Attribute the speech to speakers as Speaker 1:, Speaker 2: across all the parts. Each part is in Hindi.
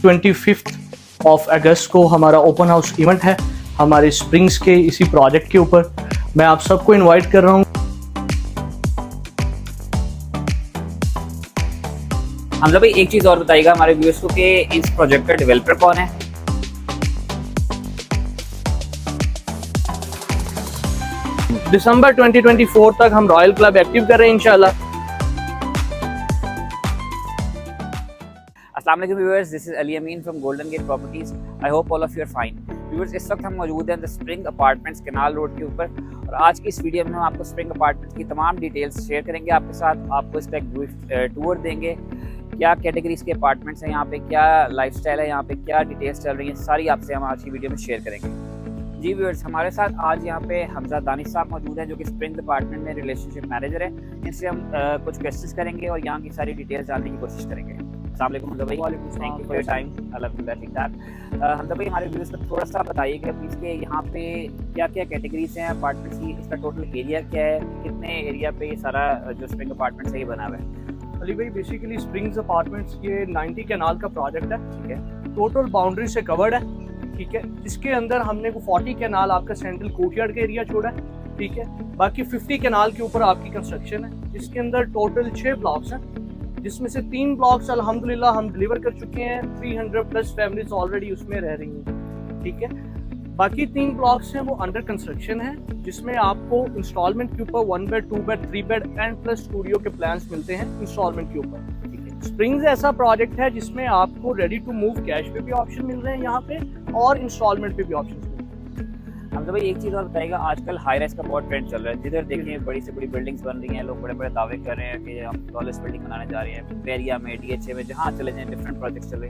Speaker 1: 25 अगस्त को हमारा ओपन हाउस इवेंट है हमारे स्प्रिंग्स के इसी प्रोजेक्ट के ऊपर। मैं आप सबको इनवाइट कर रहा हूँ।
Speaker 2: हमजा भाई एक चीज़ और बताइएगा हमारे व्यूअर्स को कि इस प्रोजेक्ट का डेवलपर कौन है?
Speaker 1: दिसंबर 2024 तक हम रॉयल क्लब एक्टिव कर रहे हैं इंशाल्लाह।
Speaker 2: अस्सलाम वालेकुम viewers, this is Ali Amin from Golden Gate Properties. I hope all of you are fine. Viewers, इस वक्त हम मौजूद हैं the Spring Apartments Canal Road के ऊपर और आज की इस वीडियो में हम आपको स्प्रिंग अपार्टमेंट्स की तमाम डिटेल्स शेयर करेंगे आपके साथ। आपको इसका एक टूर देंगे, क्या कैटेगरीज के अपार्टमेंट्स हैं यहाँ पे, क्या लाइफस्टाइल है यहाँ पे, क्या डिटेल्स चल रही हैं, सारी आपसे हम आज की वीडियो में शेयर करेंगे। जी व्यूअर्स, हमारे साथ आज यहाँ पे हमजा दानिश साहब मौजूद हैं जो कि स्प्रिंग अपार्टमेंट में रिलेशनशिप मैनेजर है। इनसे हम कुछ क्वेश्चंस करेंगे और यहाँ की सारी डिटेल्स जानने की कोशिश करेंगे। अस्सलाम वालेकुम हमजा भाई। Thank you for your time. अल्हम्दुलिल्लाह ठीक ठाक। हमजा भाई, हमारे व्यूअर्स को थोड़ा सा बताइए कि इसके यहाँ पे क्या क्या कैटेगरीज हैं अपार्टमेंट्स की, इसका टोटल एरिया क्या है, कितने एरिया पे ये सारा जो स्प्रिंग अपार्टमेंट्स है ये बना हुआ है?
Speaker 1: अली भाई, बेसिकली स्प्रिंग्स अपार्टमेंट्स ये 90 कैनाल का प्रोजेक्ट है।
Speaker 2: ठीक है,
Speaker 1: टोटल बाउंड्री से कवर्ड है। ठीक है, इसके अंदर हमने को 40 कैनाल आपका सेंट्रल कोर्टयार्ड का एरिया छोड़ा है। ठीक है, बाकी 50 कैनाल के ऊपर आपकी कंस्ट्रक्शन है जिसके अंदर टोटल 6 ब्लॉक्स हैं, जिसमें से 3 ब्लॉक्स अल्हम्दुलिल्लाह हम डिलीवर कर चुके हैं। 300 प्लस फैमिलीज ऑलरेडी उसमें रह रही हैं। ठीक है, बाकी 3 ब्लॉक्स हैं वो अंडर कंस्ट्रक्शन है जिसमें आपको इंस्टॉलमेंट के ऊपर 1 bed 2 bed 3 bed and plus studio के प्लान्स मिलते हैं इंस्टॉलमेंट के ऊपर। स्प्रिंग्स ऐसा प्रोजेक्ट है जिसमें आपको रेडी टू मूव कैश पे भी ऑप्शन मिल रहे हैं यहाँ पे और इंस्टॉलमेंट पे भी ऑप्शन मिल रहे हैं।
Speaker 2: हमजा भाई एक चीज़ और बताइएगा, आजकल हाई राइज का बहुत ट्रेंड चल रहा है। जिधर देखिए बड़ी से बड़ी बिल्डिंग्स बन रही हैं, लोग बड़े बड़े दावे कर रहे हैं कि हम टॉलेस्ट बिल्डिंग बनाने जा रहे हैं। पेरिया में, DHA में, जहाँ चले जाएँ डिफरेंट प्रोजेक्ट्स चले।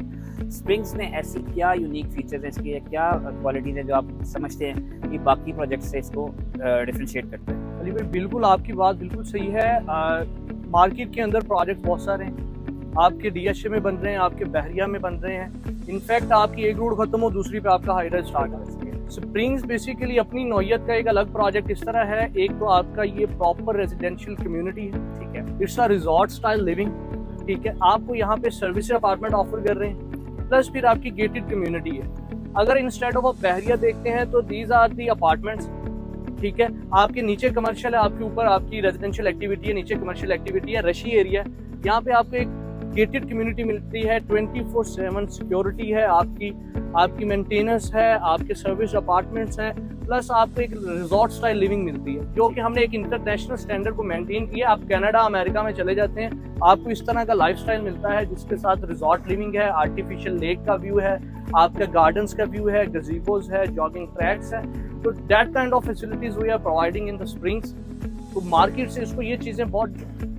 Speaker 2: स्प्रिंग्स में ऐसी क्या यूनिक फीचर्स हैं इसकी, क्या क्वालिटीज़ हैं जो आप समझते हैं कि बाकी प्रोजेक्ट से इसको डिफ्रेंशिएट करते हैं?
Speaker 1: अली भाई, बिल्कुल आपकी बात बिल्कुल सही है। मार्केट के अंदर प्रोजेक्ट बहुत सारे हैं, आपके DHA में बन रहे हैं, आपके बहरिया में बन रहे हैं। इनफैक्ट आपकी एक रोड खत्म हो दूसरी पे आपका हाई राइज स्टार्ट हो। स्प्रिंग्स बेसिकली अपनी नौयत का एक अलग प्रोजेक्ट इस तरह है। एक तो आपका ये प्रॉपर रेजिडेंशियल कम्युनिटी है। ठीक है, it's a resort style living. ठीक है, आपको यहाँ पे सर्विस अपार्टमेंट ऑफर कर रहे हैं, प्लस फिर आपकी गेटेड कम्युनिटी है। अगर इंस्टेड ऑफ बहरिया देखते हैं तो दीज आर दी अपार्टमेंट्स। ठीक है, आपके नीचे कमर्शियल है, आपके ऊपर आपकी रेजिडेंशियल एक्टिविटी है, नीचे कमर्शियल एक्टिविटी है, रशी एरिया। यहाँ पे आपको एक गेटेड कम्युनिटी मिलती है, 24/7 सिक्योरिटी है, आपकी मेंटेनेंस है, आपके सर्विस अपार्टमेंट्स हैं, प्लस आपको एक रिजॉर्ट स्टाइल लिविंग मिलती है जो कि हमने एक इंटरनेशनल स्टैंडर्ड को मेंटेन किया। आप कनाडा, अमेरिका में चले जाते हैं, आपको इस तरह का लाइफस्टाइल मिलता है जिसके साथ रिजॉर्ट लिविंग है, आर्टिफिशियल लेक का व्यू है, आपका गार्डन्स का व्यू है, गजीबोज है, जॉगिंग ट्रैक्स है। तो that kind of facilities we are providing in the Springs. तो मार्केट से इसको ये चीज़ें बहुत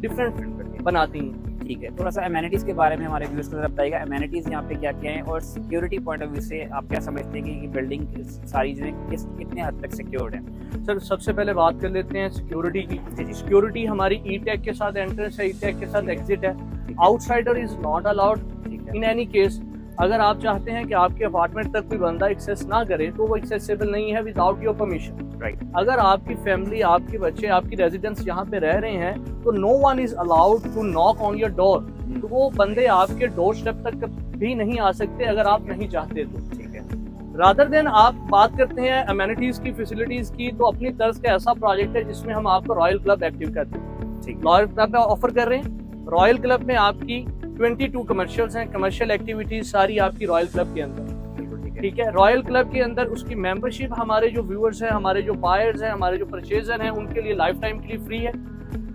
Speaker 1: डिफरेंट बनाती हैं।
Speaker 2: ठीक है, थोड़ा सा एमेनिटीज़ के बारे में हमारे व्यूअर्स को बताइएगा। एमेनिटीज़ यहाँ पे क्या क्या हैं और सिक्योरिटी पॉइंट ऑफ व्यू से आप क्या समझते हैं कि बिल्डिंग सारी चीज़ें कितने हद तक सिक्योर्ड हैं?
Speaker 1: सर, सबसे पहले बात कर लेते हैं सिक्योरिटी की। सिक्योरिटी हमारी ई-टैग के साथ एंट्रेंस है, ई-टैग के साथ एग्जिट है। Outsider is not allowed in any case. अगर आप चाहते हैं कि आपके अपार्टमेंट तक कोई बंदा एक्सेस ना करे तो वो एक्सेसिबल नहीं है विदाउट योर परमिशन। राइट, अगर आपकी फैमिली, आपके बच्चे, आपकी रेजिडेंट्स यहाँ पे रह रहे हैं तो no one is allowed to knock on your door. तो वो बंदे आपके डोर स्टेप तक भी नहीं आ सकते अगर आप नहीं चाहते तो। ठीक है, रादर देन आप बात करते हैं अमेनिटीज की, फैसिलिटीज की, तो अपनी तर्ज का ऐसा प्रोजेक्ट है जिसमें हम आपको रॉयल क्लब एक्टिव करते हैं। ठीक, रॉयल क्लब में ऑफर कर रहे हैं। रॉयल क्लब में आपकी 22 कमर्शियल्स हैं, कमर्शियल एक्टिविटीज सारी आपकी रॉयल क्लब के अंदर। ठीक है, रॉयल क्लब के अंदर उसकी मेंबरशिप हमारे जो व्यूअर्स हैं, हमारे जो बायर्स हैं, हमारे जो परचेजर हैं, उनके लिए लाइफ टाइम के लिए फ्री है।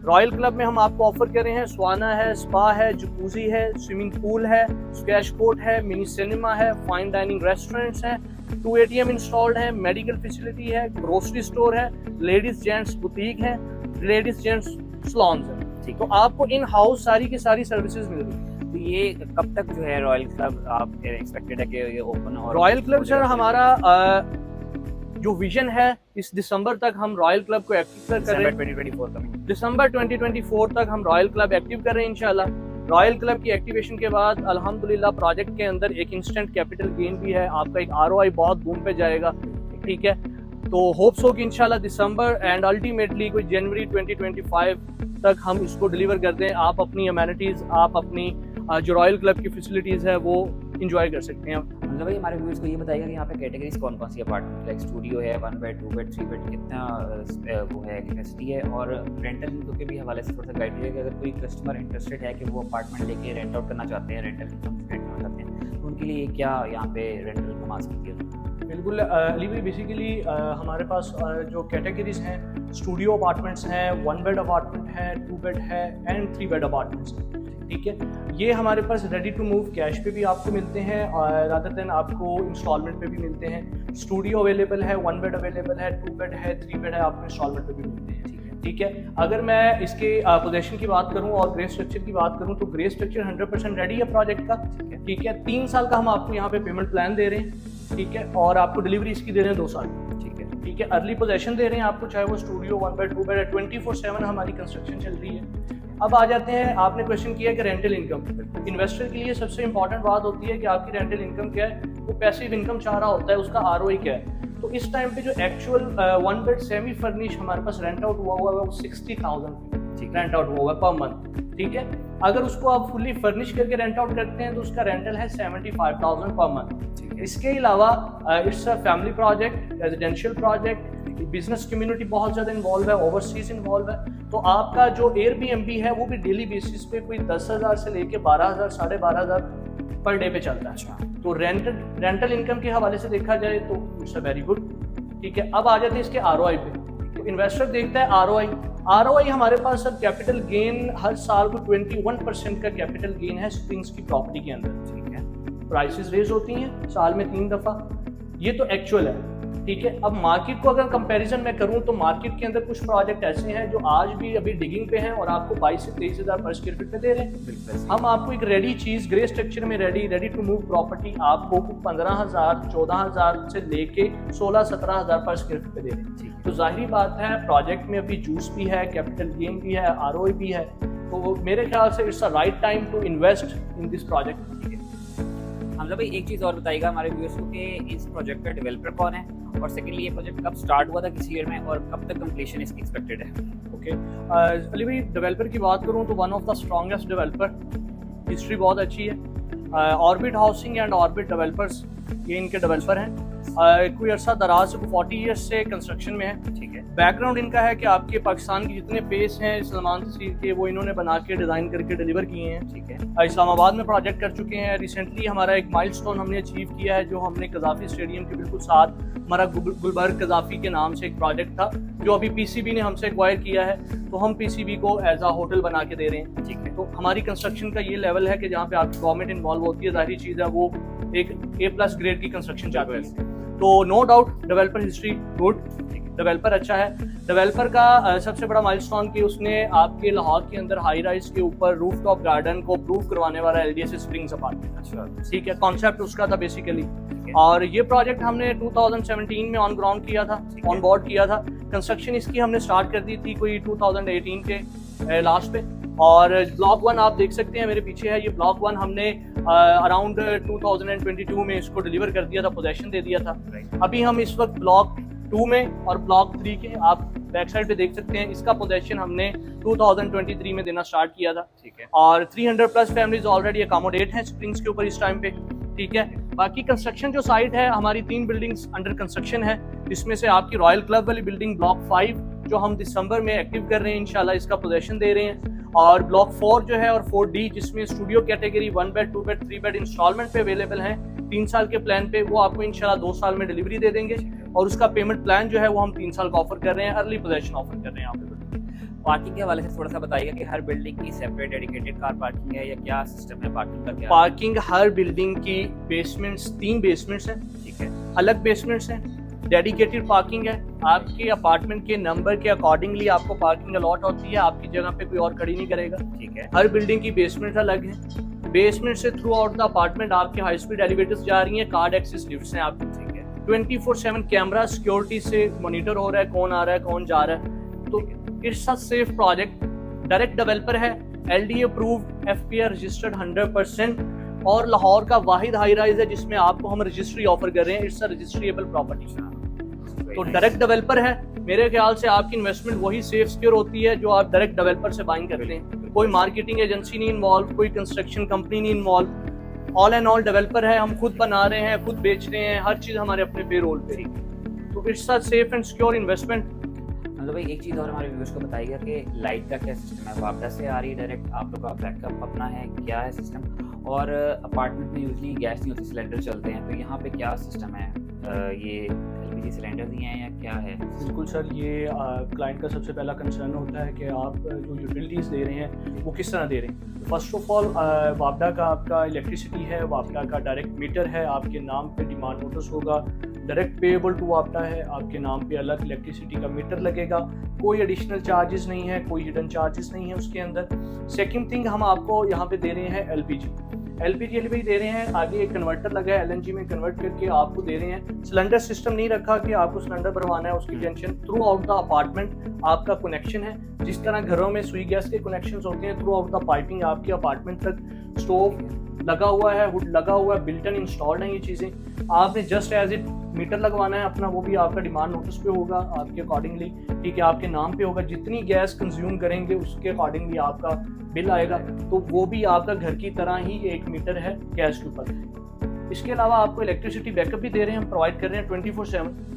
Speaker 1: रॉयल क्लब में हम आपको ऑफर कर रहे हैं स्वाना है, स्पा है, जकूजी है, स्विमिंग पूल है, स्क्वैश कोर्ट है, मिनी सिनेमा है, फाइन डाइनिंग रेस्टोरेंट्स हैं, 2 ATM इंस्टॉल्ड है, मेडिकल फैसिलिटी है, ग्रोसरी स्टोर है, लेडीज जेंट्स बुटीक है, लेडीज जेंट्स सलॉन्स है। ठीक, तो आपको इन हाउस सारी की सारी सर्विसेज मिल रही है।
Speaker 2: तो ये कब तक जो है रॉयल क्लब आप एक्सपेक्टेड है कि ये ओपन हो?
Speaker 1: रॉयल क्लब सर, हमारा जो विजन है इस दिसंबर तक हम रॉयल क्लब को एक्टिव कर रहे हैं।
Speaker 2: 2024 तक,
Speaker 1: दिसंबर 2024 तक हम रॉयल क्लब एक्टिव कर रहे हैं इंशाल्लाह। रॉयल क्लब की एक्टिवेशन के बाद अल्हम्दुलिल्लाह प्रोजेक्ट के अंदर एक इंस्टेंट कैपिटल गेन भी है, आपका एक ROI बहुत बूम पे जाएगा। ठीक है, तो होप्स हो कि इंशाल्लाह दिसंबर एंड अल्टीमेटली कोई जनवरी 2025 तक हम इसको डिलीवर करते हैं। आप अपनी अमेनिटीज़, आप अपनी जो रॉयल क्लब की फैसिलिटीज़ है वो इंजॉय कर सकते हैं।
Speaker 2: मतलब भाई हमारे व्यूअर्स को ये बताइएगा कि यहाँ पे कैटेगरीज कौन कौन सी अपार्टमेंट, लाइक स्टूडियो है, 1 बेड 2 बेड 3 बेड, कितना वो है कैपेसिटी है, और रेंटल इनकम के भी हवाले से थोड़ा सा गाइड दीजिएगा। अगर कोई कस्टमर इंटरेस्टेड है कि वो अपार्टमेंट लेके रेंट आउट करना चाहते हैं, रेंटल इनकम जनरेट करना चाहते हैं, तो उनके लिए क्या यहाँ पे रेंटल इनकम आ सकती है?
Speaker 1: बिल्कुल अली भाई, बेसिकली हमारे पास जो कैटेगरीज हैं, स्टूडियो अपार्टमेंट्स हैं, 1 बेड अपार्टमेंट है, 2 बेड है एंड 3 बेड अपार्टमेंट्स हैं। ठीक है, ये हमारे पास रेडी टू मूव कैश पे भी आपको मिलते हैं और रादर देन आपको इंस्टॉलमेंट पे भी मिलते हैं। स्टूडियो अवेलेबल है, 1 बेड अवेलेबल है, 2 बेड है, 3 बेड है, आपको इंस्टॉलमेंट पे भी मिलते हैं। ठीक है, अगर मैं इसके पोजीशन की बात करूं और ग्रे स्ट्रक्चर की बात करूं तो ग्रे स्ट्रक्चर 100% रेडी है प्रोजेक्ट का। ठीक है, 3 साल का हम आपको यहाँ पे पेमेंट प्लान दे रहे हैं। ठीक है, और आपको डिलीवरी इसकी दे रहे हैं 2 साल। ठीक है, अर्ली पोजेशन दे रहे हैं आपको, चाहे वो स्टूडियो 1 बेड 2 बेड है, 24/7 हमारी कंस्ट्रक्शन चल रही है। अब आ जाते हैं, आपने क्वेश्चन किया कि रेंटल इनकम इन्वेस्टर के लिए सबसे इंपॉर्टेंट बात होती है कि आपकी रेंटल इनकम क्या है, वो पैसिव इनकम चाह रहा होता है, उसका ROI क्या है। तो इस टाइम पे जो एक्चुअल 1 बेड सेमी फर्निश हमारे पास रेंट आउट हुआ है वो 60,000 रेंट आउट हुआ है पर मंथ। ठीक है, अगर उसको आप फुल्ली फर्निश करके रेंट आउट करते हैं तो उसका रेंटल है 75,000 पर मंथ। इसके अलावा it's a family project, residential project, business community बहुत ज़्यादा इन्वॉल्व है, ओवरसीज इन्वॉल्व है। तो आपका जो एयरबीएनबी है वो भी डेली बेसिस पे कोई 10,000 से लेके 12,000 साढ़े 12,000 पर डे पे चलता है। तो रेंटल इनकम के हवाले से देखा जाए तो इट्स अ वेरी गुड। ठीक है, अब आ जाते हैं इसके ROI पे। तो इन्वेस्टर देखता है ROI हमारे पास सर कैपिटल गेन हर साल को 21% का कैपिटल गेन है स्प्रिंग्स की प्रॉपर्टी के अंदर। ठीक है, प्राइसेस रेज होती हैं साल में 3 दफ़ा, ये तो एक्चुअल है। ठीक है, अब मार्केट को अगर कंपैरिजन में करूं तो मार्केट के अंदर कुछ प्रोजेक्ट ऐसे हैं जो आज भी अभी डिगिंग पे हैं और आपको 22 से 23,000 पर स्क्वायर फीट पे दे रहे हैं। हम आपको एक रेडी चीज ग्रे स्ट्रक्चर में रेडी टू मूव प्रॉपर्टी आपको 15,000 14,000 से लेके 16-17,000 पर स्क्वायर फीट पे दे रहे हैं। तो जाहिर बात है प्रोजेक्ट में अभी जूस भी है, कैपिटल गेन भी है, ROI भी है, तो मेरे ख्याल से it's a right time to invest in this project.
Speaker 2: Hamza भाई एक चीज़ और बताइएगा हमारे व्यूअर्स को कि इस प्रोजेक्ट का डेवलपर कौन है, और सेकेंडली ये प्रोजेक्ट कब स्टार्ट हुआ था, किस ईयर में, और कब तक कंप्लीशन इसकी एक्सपेक्टेड है?
Speaker 1: ओके, अली भाई डेवलपर की बात करूँ तो one of the strongest developer, history बहुत अच्छी है। Orbit housing and orbit developers ये इनके डेवलपर हैं। कोई अरसा दराज से 40 ईयर्स से कंस्ट्रक्शन में है। ठीक है, बैकग्राउंड इनका है कि आपके पाकिस्तान के जितने फेस हैं सलमान तहसील के वो इन्होंने बना के डिज़ाइन करके डिलीवर किए हैं। ठीक है, इस्लामाबाद में प्रोजेक्ट कर चुके हैं। रिसेंटली हमारा एक माइलस्टोन हमने अचीव किया है, जो हमने कज़ाफ़ी स्टेडियम के बिल्कुल साथ हमारा गुलबर्ग कज़ाफ़ी के नाम से एक प्रोजेक्ट था जो अभी PCB ने हमसे एक्वायर किया है, तो हम PCB को एज आ होटल बना के दे रहे हैं। ठीक है, तो हमारी कंस्ट्रक्शन का ये लेवल है कि जहाँ पे आपकी गवर्नमेंट इन्वॉल्व होती है, जाहिर चीज़ है वो एक A+ ग्रेड की कंस्ट्रक्शन चाहती है। तो no doubt developer history good, developer अच्छा है। डेवलपर का सबसे बड़ा माइलस्टोन कि उसने आपके लाहौर के अंदर हाई राइज के ऊपर रूफटॉप गार्डन को प्रूव करवाने वाला LDS स्प्रिंग्स अपार्टमेंट। अच्छा, ठीक है, कॉन्सेप्ट उसका था बेसिकली। और ये प्रोजेक्ट हमने 2017 में ऑन ग्राउंड किया था, ऑन बोर्ड किया था। कंस्ट्रक्शन इसकी हमने स्टार्ट कर दी थी कोई 2018 के लास्ट पे। और ब्लॉक 1 आप देख सकते हैं मेरे पीछे है, ये ब्लॉक 1 हमने अराउंड 2022 में इसको डिलीवर कर दिया था, पोजेशन दे दिया था। अभी हम इस वक्त ब्लॉक 2 में और ब्लॉक 3 के आप बैक साइड पे देख सकते हैं, इसका पोजेशन हमने 2023 में देना स्टार्ट किया था। ठीक है, और 300+ फैमिलीज ऑलरेडी अकोमोडेट हैं स्प्रिंग्स के ऊपर इस टाइम पे। ठीक है, बाकी कंस्ट्रक्शन जो साइट है हमारी 3 बिल्डिंग्स अंडर कंस्ट्रक्शन है, जिसमें से आपकी रॉयल क्लब वाली बिल्डिंग ब्लॉक 5 जो हम दिसंबर में एक्टिव कर रहे हैं, इंशाल्लाह इसका पोजेशन दे रहे हैं। और ब्लॉक 4 जो है और 4D जिसमें studio category 1 bed 2 bed 3 bed installment पे अवेलेबल हैं 3 साल के प्लान पे, वो आपको इंशाल्लाह 2 साल में डिलीवरी दे देंगे। और उसका पेमेंट प्लान जो है वो हम 3 साल का ऑफर कर रहे हैं, अर्ली पोजेशन ऑफर कर रहे हैं यहाँ पे।
Speaker 2: पार्किंग के हवाले से थोड़ा सा बताइएगा कि हर बिल्डिंग की सेपरेट डेडिकेटेड कार पार्किंग है या क्या सिस्टम है पार्किंग का? क्या
Speaker 1: पार्किंग हर बिल्डिंग की बेसमेंट्स 3 बेसमेंट्स हैं। ठीक है, अलग बेसमेंट्स हैं, डेडिकेटेड पार्किंग है। आपके अपार्टमेंट के नंबर के अकॉर्डिंगली आपको पार्किंग अलॉट होती है, आपकी जगह पे कोई और खड़ी नहीं करेगा। ठीक है, हर बिल्डिंग की बेसमेंट अलग है। बेसमेंट से थ्रू आउट द अपार्टमेंट आपके हाई स्पीड एलिवेटर्स जा रही हैं, कार्ड एक्सेस लिफ्ट्स हैं आपकी। ठीक है, 24/7 कैमरा सिक्योरिटी से मॉनिटर हो रहा है कौन आ रहा है कौन जा रहा है। तो it's a safe project, direct developer है, LD अप्रूव्ड, FPR रजिस्टर्ड 100%, और लाहौर का वाहिद हाई राइज है जिसमें आपको हम रजिस्ट्री ऑफर कर रहे हैं। It's a registrable property. तो डायरेक्ट डेवलपर है, मेरे ख्याल से आपकी इन्वेस्टमेंट वही सेफ सिक्योर होती है जो आप डायरेक्ट डेवलपर से बाइंग करते हैं। कोई मार्केटिंग एजेंसी नहीं इन्वॉल्व, कोई कंस्ट्रक्शन कंपनी नहीं involve, all and all developer है, हम खुद बना रहे हैं, खुद बेच रहे हैं, हर चीज़ हमारे अपने पेरोल पे। तो it's a safe and secure investment.
Speaker 2: मतलब भाई एक चीज़ और हमारे व्यूअर्स को बताइएगा कि लाइट का क्या सिस्टम है, वापडा से आ रही है डायरेक्ट, आप लोग का बैकअप अपना है, क्या है सिस्टम, और अपार्टमेंट में यूजली गैस नहीं होती, सिलेंडर चलते हैं, तो यहाँ पे क्या सिस्टम है, ये एलपीजी सिलेंडर दिए हैं या क्या है?
Speaker 1: बिल्कुल सर, ये क्लाइंट का सबसे पहला कंसर्न होता है कि आप जो यूटिलिटीज़ दे रहे हैं वो किस तरह दे रहे हैं। फर्स्ट ऑफ ऑल वापडा का आपका इलेक्ट्रिसिटी है, वापडा का डायरेक्ट मीटर है, आपके नाम पे डिमांड नोटिस होगा, डायरेक्ट पेएबल टू वापडा है, आपके नाम पे अलग इलेक्ट्रिसिटी का मीटर लगेगा, कोई एडिशनल चार्जेस नहीं है, कोई हिडन चार्जेस नहीं है उसके अंदर। सेकंड थिंग, हम आपको यहाँ पे दे रहे हैं एलपीजी भी दे रहे हैं, आगे एक कन्वर्टर लगा है, एलएनजी में कन्वर्ट करके आपको दे रहे हैं। सिलेंडर सिस्टम नहीं रखा कि आपको सिलेंडर भरवाना है, उसकी tension through out the apartment आपका कनेक्शन है। जिस तरह घरों में सुई गैस के कनेक्शंस होते हैं, थ्रू आउट द पाइपिंग आपके अपार्टमेंट तक स्टोव लगा हुआ है, हुड लगा हुआ है, बिल्ट इन इंस्टॉल्ड है ये चीज़ें। आपने जस्ट एज इट मीटर लगवाना है अपना, वो भी आपका डिमांड नोटिस पे होगा आपके अकॉर्डिंगली, ठीक है, आपके नाम पे होगा। जितनी गैस कंज्यूम करेंगे उसके अकॉर्डिंगली आपका बिल आएगा, तो वो भी आपका घर की तरह ही एक मीटर है गैस के ऊपर। इसके अलावा आपको इलेक्ट्रिसिटी बैकअप भी दे रहे हैं, हम प्रोवाइड कर रहे हैं 24/7।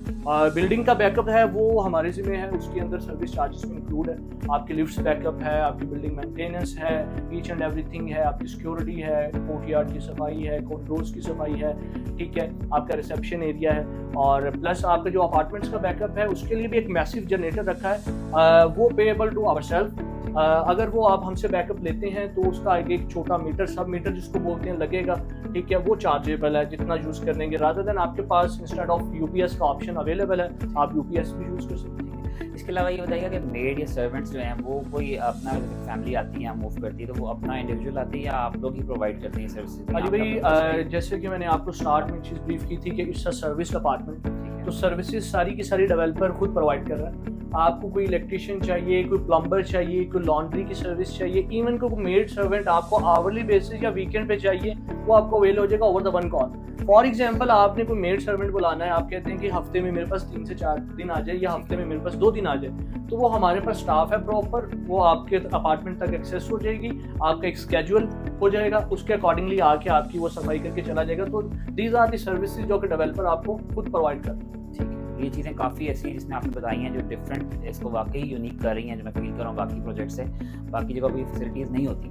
Speaker 1: बिल्डिंग का बैकअप है वो हमारे ज़िम्मे है, उसके अंदर सर्विस चार्जेस में इंक्लूड है। आपकी लिफ्ट्स बैकअप है, आपकी बिल्डिंग मेंटेनेंस है, ईच एंड एवरीथिंग है, आपकी सिक्योरिटी है, कोर्टयार्ड की सफाई है, कॉरिडोर्स की सफाई है, ठीक है, आपका रिसेप्शन एरिया है, और प्लस आपका जो अपार्टमेंट्स का बैकअप है उसके लिए भी एक मैसिव जनरेटर रखा है, वो पेएबल टू आवरसेल्फ। अगर वो आप हमसे बैकअप लेते हैं तो उसका एक छोटा मीटर, सब मीटर जिसको बोलते हैं, लगेगा, ठीक है, वो चार्जेबल है जितना यूज़ करने के, रादर देन आपके पास इंस्टेड ऑफ यूपीएस का ऑप्शन अवेलेबल है, आप यूपीएस भी यूज़ कर सकते हैं।
Speaker 2: इसके अलावा ये बताइएगा कि मेड या सर्वेंट्स जो हैं वो कोई अपना फैमिली आती है या मूव करती है तो वो अपना इंडिविजुअल आती है या आप लोग ही प्रोवाइड करते हैं सर्विस?
Speaker 1: अली भाई, जैसे कि मैंने आपको स्टार्ट में चीज़ ब्रीफ की थी कि इट्स अ सर्विस अपार्टमेंट, तो सर्विसेज सारी की सारी डेवलपर खुद प्रोवाइड कर रहा है। आपको कोई इलेक्ट्रिशियन चाहिए, कोई प्लम्बर चाहिए, कोई लॉन्ड्री की सर्विस चाहिए, इवन कोई मेड सर्वेंट आपको आवरली बेसिस या वीकेंड पे चाहिए, वो आपको अवेल हो जाएगा over the one call. For example, आपने कोई मेड सर्वेंट बुलाना है, आप कहते हैं कि हफ्ते में मेरे पास 3 से 4 दिन आ जाए या हफ्ते में मेरे पास 2 दिन आ जाए, तो वो हमारे पास स्टाफ है प्रॉपर, वो आपके अपार्टमेंट तक एक्सेस हो जाएगी, आपका एक स्केड्यूल हो जाएगा, उसके अकॉर्डिंगली आके आपकी वो सफाई करके चला जाएगा। तो दीज आर दी सर्विसेज जो कि डेवलपर आपको खुद प्रोवाइड कर रहे हैं।
Speaker 2: ठीक है, ये चीज़ें काफ़ी ऐसी जिसने आपने बताई हैं जो डिफरेंट इसको वाकई यूनिक कर रही हैं, जो मैं फील कर रहा हूँ बाकी प्रोजेक्ट से, बाकी जगह कोई फैसिलिटीज़ नहीं होती।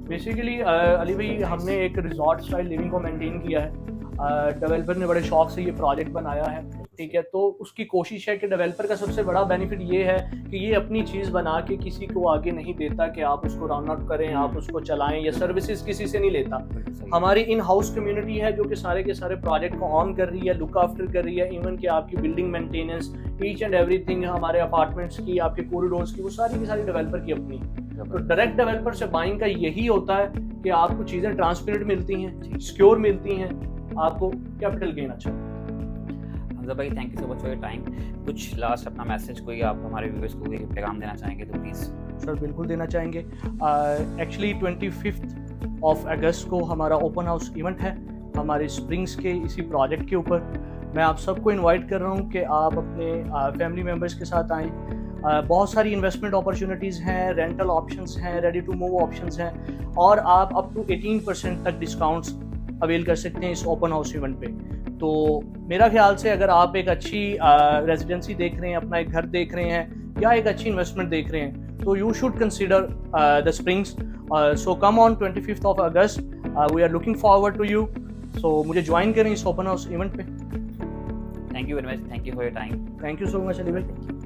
Speaker 1: बेसिकली अली भाई, हमने एक रिजॉर्ट स्टाइल लिविंग को मेंटेन किया है, डेवलपर ने बड़े शौक से ये प्रोजेक्ट बनाया है, ठीक है, तो उसकी कोशिश है कि डेवलपर का सबसे बड़ा बेनिफिट ये है कि ये अपनी चीज़ बना के किसी को आगे नहीं देता कि आप उसको राउंड आउट करें, आप उसको चलाएं, या सर्विसेज किसी से नहीं लेता। हमारी इन हाउस कम्युनिटी है जो कि सारे के सारे प्रोजेक्ट को ऑन कर रही है, लुक आफ्टर कर रही है, इवन कि आपकी building maintenance, each and everything, हमारे अपार्टमेंट्स की, आपके कॉरिडोर्स की, वो सारी की सारी डेवलपर की अपनी। तो डायरेक्ट डेवलपर से बाइंग का यही होता है कि आपको चीज़ें ट्रांसपेरेंट मिलती हैं, सिक्योर मिलती हैं, आपको कैपिटल गेन अच्छा।
Speaker 2: हमजा भाई, thank you so much for your time. कुछ लास्ट अपना मैसेज कोई आप हमारे व्यूअर्स को कोई पैगाम देना चाहेंगे तो प्लीज़।
Speaker 1: सर बिल्कुल देना चाहेंगे। एक्चुअली 25 अगस्त को हमारा ओपन हाउस इवेंट है हमारे स्प्रिंग्स के इसी प्रोजेक्ट के ऊपर। मैं आप सबको इनवाइट कर रहा हूँ कि आप अपने फैमिली मेम्बर्स के साथ आएँ। बहुत सारी इन्वेस्टमेंट अपॉर्चुनिटीज़ हैं, रेंटल ऑप्शंस हैं, रेडी टू मूव ऑप्शंस हैं, और आप अप टू 18% तक डिस्काउंट्स अवेल कर सकते हैं इस ओपन हाउस इवेंट पे। तो मेरा ख्याल से अगर आप एक अच्छी रेजिडेंसी देख रहे हैं, अपना एक घर देख रहे हैं, या एक अच्छी इन्वेस्टमेंट देख रहे हैं, तो you should consider the springs. So come on 25 August, we are looking forward to you. So मुझे ज्वाइन करें इस ओपन हाउस इवेंट पे।
Speaker 2: Thank you very much, thank you for your time.
Speaker 1: Thank you so much Ali भाई।